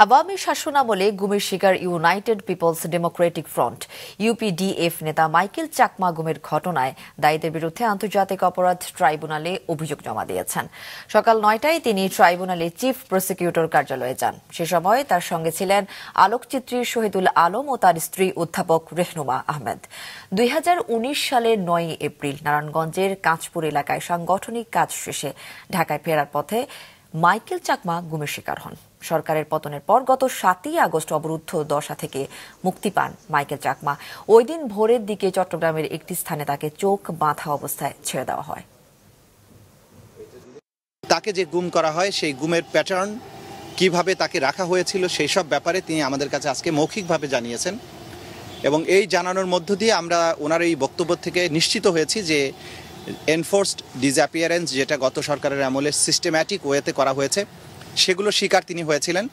আওয়ামী শাসনামলে গুমের শিকার United Peoples Democratic Front UPDF নেতা মাইকেল চাকমা গুমের ঘটনায় দায়ীদের বিরুদ্ধে আন্তর্জাতিক অপরাধ ট্রাইব্যুনালে অভিযোগ জমা দিয়েছেন। সকাল ৯টায় তিনি ট্রাইব্যুনালে চিফ প্রসিকিউটর কার্যালয়ে যান। সে সময় তার সঙ্গে ছিলেন আলোকচিত্রী শহীদুল আলম ও তার স্ত্রী অধ্যাপক রেহনুমা আহমেদ। ২০১৯ সালের ৯ এপ্রিল নারায়ণগঞ্জের কাঁচপুর এলাকায় সাংগঠনিক কাজ শেষে ঢাকায় ফেরার পথে মাইকেল চাকমা গুমের শিকার হন। সরকারের পতনের পর গত ৭ই আগস্ট অবরুদ্ধ দশা থেকে মুক্তি পান মাইকেল চাকমা। ওই দিন ভোরের দিকে চট্টগ্রামের একটি স্থানে তাকে চোখ বাঁধা অবস্থায় ছেড়ে দেওয়া হয়। তাকে যে গুম করা হয় সেই গুমের প্যাটার্ন কিভাবে তাকে রাখা হয়েছিল সেই সব ব্যাপারে তিনি আমাদের কাছে আজকে মৌখিকভাবে জানিয়েছেন এবং এই জানানোর মধ্য দিয়ে আমরা ওনার এই বক্তব্য থেকে নিশ্চিত হয়েছি যে এনফোর্সড ডিসঅ্যাপিয়ারেন্স যেটা গত সরকারের আমলে সিস্টেম্যাটিক ওয়েতে করা হয়েছে সেগুলো শিকার তিনি হয়েছিলেন।